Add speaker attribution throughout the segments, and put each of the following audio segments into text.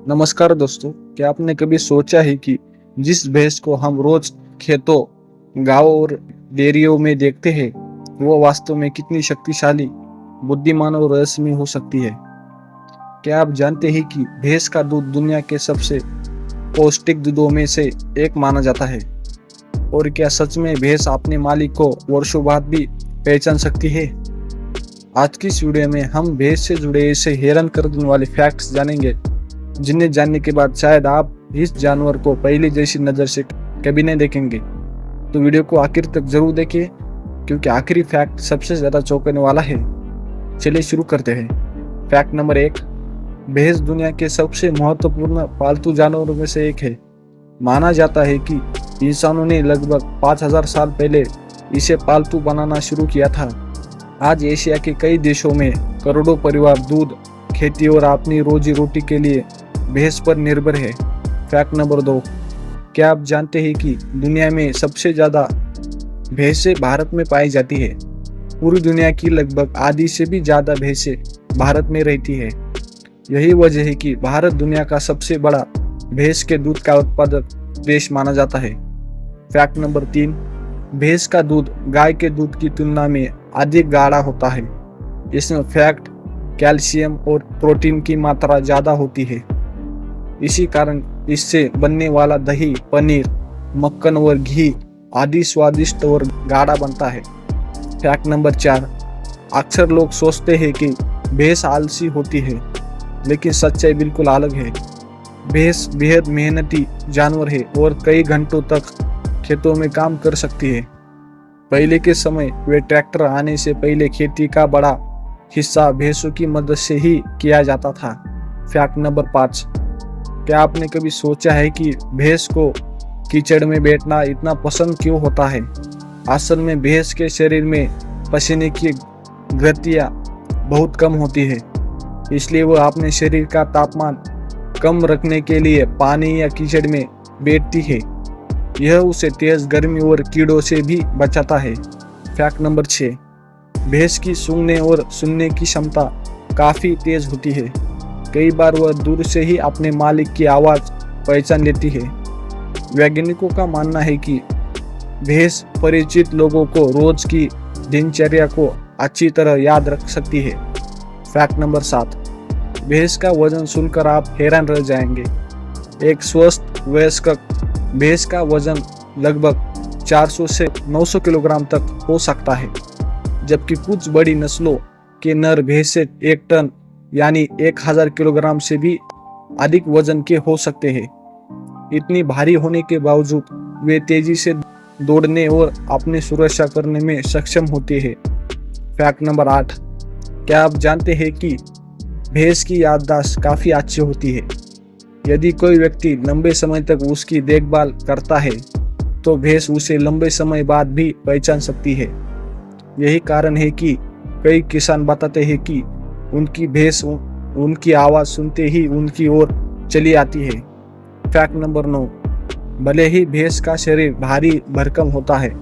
Speaker 1: नमस्कार दोस्तों, क्या आपने कभी सोचा है कि जिस भैंस को हम रोज खेतों, गांवों और डेयरियों में देखते हैं, वो वास्तव में कितनी शक्तिशाली, बुद्धिमान और रहस्यमय हो सकती है? क्या आप जानते हैं कि भैंस का दूध दुनिया के सबसे पौष्टिक दूधों में से एक माना जाता है? और क्या सच में भैंस अपने मालिक को वर्षों बाद भी पहचान सकती है? आज की इस वीडियो में हम भैंस से जुड़े ऐसे हैरान कर देने वाले फैक्ट्स जानेंगे जिन्हें जानने के बाद शायद आप इस जानवर को पहली जैसी नज़र से कभी नहीं देखेंगे। तो वीडियो को आखिर तक जरूर देखिए, क्योंकि आखिरी फैक्ट सबसे ज़्यादा चौंकाने वाला है। चलिए शुरू करते हैं। फैक्ट नंबर 1, भैंस दुनिया के सबसे महत्वपूर्ण पालतू जानवरों में से एक है। माना जाता है कि इंसानों ने लगभग 5000 साल पहले इसे पालतू बनाना शुरू किया था। आज एशिया के कई देशों में करोड़ों परिवार दूध, खेती और अपनी रोजी रोटी के लिए भैंस पर निर्भर है। फैक्ट नंबर 2, क्या आप जानते हैं कि दुनिया में सबसे ज़्यादा भैंसें भारत में पाई जाती है? पूरी दुनिया की लगभग आधी से भी ज़्यादा भैंसें भारत में रहती है। यही वजह है कि भारत दुनिया का सबसे बड़ा भैंस के दूध का उत्पादक देश माना जाता है। फैक्ट नंबर 3, भैंस का दूध गाय के दूध की तुलना में अधिक गाढ़ा होता है। इसमें फैट, कैल्शियम और प्रोटीन की मात्रा ज़्यादा होती है। इसी कारण इससे बनने वाला दही, पनीर, मक्खन और घी आदि स्वादिष्ट और गाढ़ा बनता है। फैक्ट नंबर 4, अक्सर लोग सोचते हैं कि भैंस आलसी होती है, लेकिन सच्चाई बिल्कुल अलग है। भैंस बेहद मेहनती जानवर है और कई घंटों तक खेतों में काम कर सकती है। पहले के समय वे ट्रैक्टर आने से पहले खेती का बड़ा हिस्सा भैंसों की मदद से ही किया जाता था। फैक्ट नंबर 5, क्या आपने कभी सोचा है कि भैंस को कीचड़ में बैठना इतना पसंद क्यों होता है? असल में भैंस के शरीर में पसीने की गतियाँ बहुत कम होती है, इसलिए वो अपने शरीर का तापमान कम रखने के लिए पानी या कीचड़ में बैठती है। यह उसे तेज गर्मी और कीड़ों से भी बचाता है। फैक्ट नंबर 6, भैंस की सूंघने और सुनने की क्षमता काफ़ी तेज होती है। कई बार वह दूर से ही अपने मालिक की आवाज़ पहचान लेती है। वैज्ञानिकों का मानना है कि भैंस परिचित लोगों को रोज की दिनचर्या को अच्छी तरह याद रख सकती है। फैक्ट नंबर 7, भैंस का वजन सुनकर आप हैरान रह जाएंगे। एक स्वस्थ वयस्क भैंस का वजन लगभग 400 से 900 किलोग्राम तक हो सकता है, जबकि कुछ बड़ी नस्लों के नर भैंसे 1 टन यानी 1000 किलोग्राम से भी अधिक वजन के हो सकते हैं। इतनी भारी होने के बावजूद वे तेजी से दौड़ने और अपनी सुरक्षा करने में सक्षम होते हैं। फैक्ट नंबर 8, क्या आप जानते हैं कि भैंस की याददाश्त काफ़ी अच्छी होती है? यदि कोई व्यक्ति लंबे समय तक उसकी देखभाल करता है, तो भैंस उसे लंबे समय बाद भी पहचान सकती है। यही कारण है कि कई किसान बताते हैं कि उनकी भैंस उनकी आवाज़ सुनते ही उनकी ओर चली आती है। फैक्ट नंबर 9, भले ही भैंस का शरीर भारी भरकम होता है,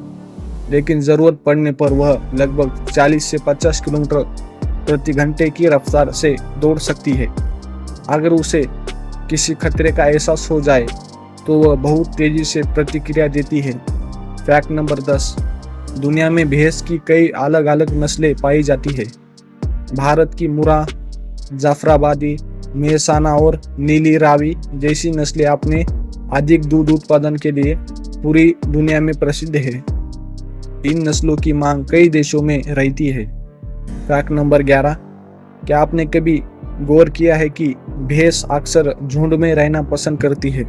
Speaker 1: लेकिन ज़रूरत पड़ने पर वह लगभग 40 से 50 किलोमीटर प्रति घंटे की रफ्तार से दौड़ सकती है। अगर उसे किसी खतरे का एहसास हो जाए तो वह बहुत तेज़ी से प्रतिक्रिया देती है। फैक्ट नंबर 10, दुनिया में भैंस की कई अलग अलग नस्लें पाई जाती है। भारत की मुर्रा, जाफराबादी, मेहसाना और नीली रावी जैसी नस्लें अपने अधिक दूध उत्पादन के लिए पूरी दुनिया में प्रसिद्ध है। इन नस्लों की मांग कई देशों में रहती है। फैक्ट नंबर 11, क्या आपने कभी गौर किया है कि भैंस अक्सर झुंड में रहना पसंद करती है?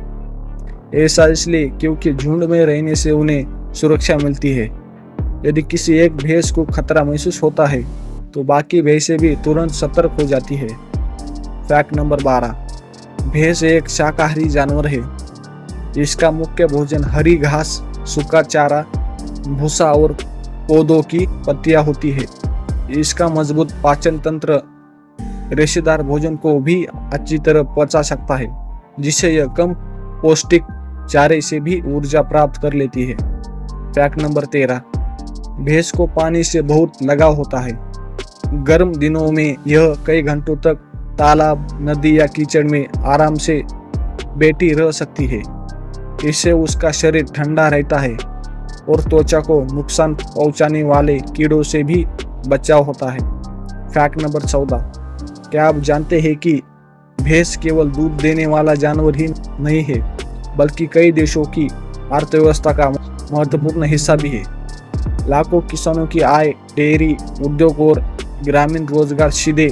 Speaker 1: ऐसा इसलिए क्योंकि झुंड में रहने से उन्हें सुरक्षा मिलती है। यदि किसी एक भैंस को खतरा महसूस होता है, तो बाकी भैंसें भी तुरंत सतर्क हो जाती है। फैक्ट नंबर 12, भैंस एक शाकाहारी जानवर है। इसका मुख्य भोजन हरी घास, सूखा चारा, भूसा और पौधों की पत्तियां होती है। इसका मजबूत पाचन तंत्र रेशेदार भोजन को भी अच्छी तरह पचा सकता है, जिससे यह कम पौष्टिक चारे से भी ऊर्जा प्राप्त कर लेती है। फैक्ट नंबर 13, भैंस को पानी से बहुत लगाव होता है। गर्म दिनों में यह कई घंटों तक तालाब, नदी या कीचड़ में आराम से बैठी रह सकती है। इससे उसका शरीर ठंडा रहता है और त्वचा को नुकसान पहुंचाने वाले कीड़ों से भी बचाव होता है। फैक्ट नंबर 14, क्या आप जानते हैं कि भैंस केवल दूध देने वाला जानवर ही नहीं है, बल्कि कई देशों की अर्थव्यवस्था का महत्वपूर्ण हिस्सा भी है। लाखों किसानों की आय डेयरी उद्योग और ग्रामीण रोजगार सीधे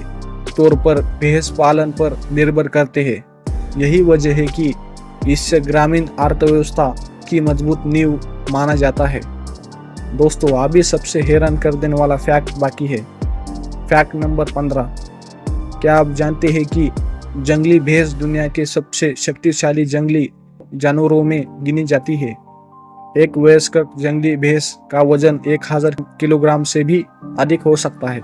Speaker 1: तौर पर भैंस पालन पर निर्भर करते हैं। यही वजह है कि इससे ग्रामीण अर्थव्यवस्था की मजबूत नींव माना जाता है। दोस्तों, अभी सबसे हैरान कर देने वाला फैक्ट बाकी है। फैक्ट नंबर 15, क्या आप जानते हैं कि जंगली भैंस दुनिया के सबसे शक्तिशाली जंगली जानवरों में गिनी जाती है। एक वयस्क जंगली भैंस का वजन 1000 किलोग्राम से भी अधिक हो सकता है।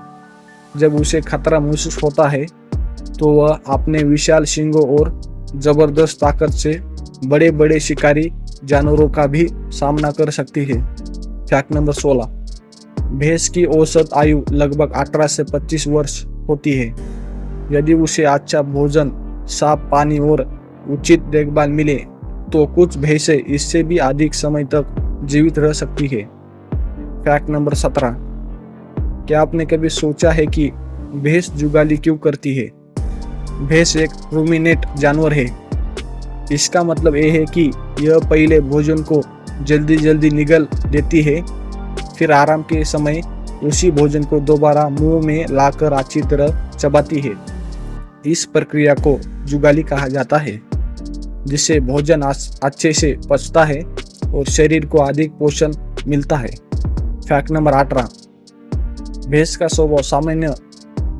Speaker 1: जब उसे खतरा महसूस होता है तो वह अपने विशाल सींगों और जबरदस्त ताकत से बड़े बड़े शिकारी जानवरों का भी सामना कर सकती है। फैक्ट नंबर 16, भैंस की औसत आयु लगभग 18 से 25 वर्ष होती है। यदि उसे अच्छा भोजन, साफ पानी और उचित देखभाल मिले तो कुछ भैंसें इससे भी अधिक समय तक जीवित रह सकती है। फैक्ट नंबर 17, क्या आपने कभी सोचा है कि भैंस जुगाली क्यों करती है? भैंस एक रूमिनेट जानवर है। इसका मतलब यह है कि यह पहले भोजन को जल्दी जल्दी निगल देती है, फिर आराम के समय उसी भोजन को दोबारा मुंह में लाकर अच्छी तरह चबाती है। इस प्रक्रिया को जुगाली कहा जाता है, जिससे भोजन अच्छे से पचता है और शरीर को अधिक पोषण मिलता है। फैक्ट नंबर 18, भैंस का स्वभाव सामान्य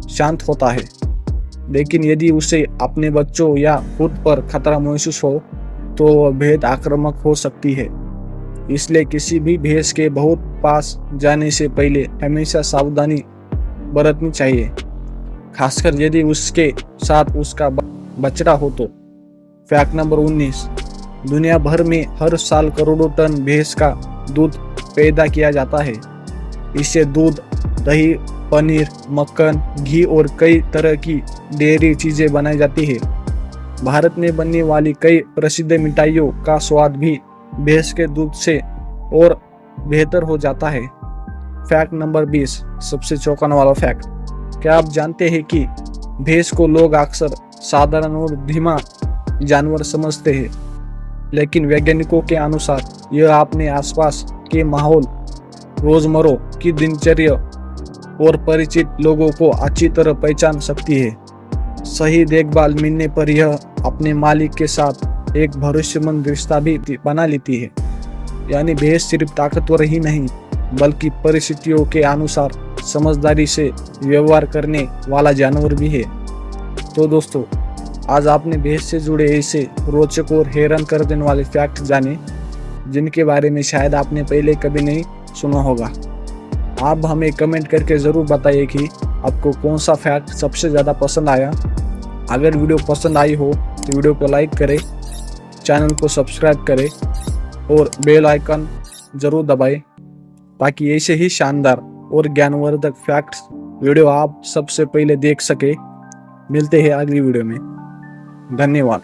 Speaker 1: शांत होता है, लेकिन यदि उसे अपने बच्चों या खुद पर खतरा महसूस हो तो वह बेहद आक्रामक हो सकती है। इसलिए किसी भी भैंस के बहुत पास जाने से पहले हमेशा सावधानी बरतनी चाहिए, खासकर यदि उसके साथ उसका बछड़ा हो तो। फैक्ट नंबर 19, दुनिया भर में हर साल करोड़ों टन भैंस का दूध पैदा किया जाता है। इससे दूध, दही, पनीर, मक्खन, घी और कई तरह की डेयरी चीजें बनाई जाती है। भारत में बनने वाली कई प्रसिद्ध मिठाइयों का स्वाद भी भैंस के दूध से और बेहतर हो जाता है। फैक्ट नंबर 20, सबसे चौंकाने वाला फैक्ट, क्या आप जानते हैं कि भैंस को लोग अक्सर साधारण और धीमा जानवर समझते हैं, लेकिन वैज्ञानिकों के अनुसार यह अपने आसपास के माहौल, रोजमर्रा की दिनचर्या और परिचित लोगों को अच्छी तरह पहचान सकती है। सही देखभाल मिलने पर यह अपने मालिक के साथ एक भरोसेमंद रिश्ता भी बना लेती है। यानी भैंस सिर्फ ताकतवर ही नहीं, बल्कि परिस्थितियों के अनुसार समझदारी से व्यवहार करने वाला जानवर भी है। तो दोस्तों, आज आपने भैंस से जुड़े ऐसे रोचक और हैरान कर देने वाले फैक्ट जाने, जिनके बारे में शायद आपने पहले कभी नहीं सुना होगा। आप हमें कमेंट करके ज़रूर बताइए कि आपको कौन सा फैक्ट सबसे ज़्यादा पसंद आया। अगर वीडियो पसंद आई हो तो वीडियो को लाइक करें, चैनल को सब्सक्राइब करें और बेल आइकन ज़रूर दबाएं, ताकि ऐसे ही शानदार और ज्ञानवर्धक फैक्ट्स वीडियो आप सबसे पहले देख सके। मिलते हैं अगली वीडियो में। धन्यवाद।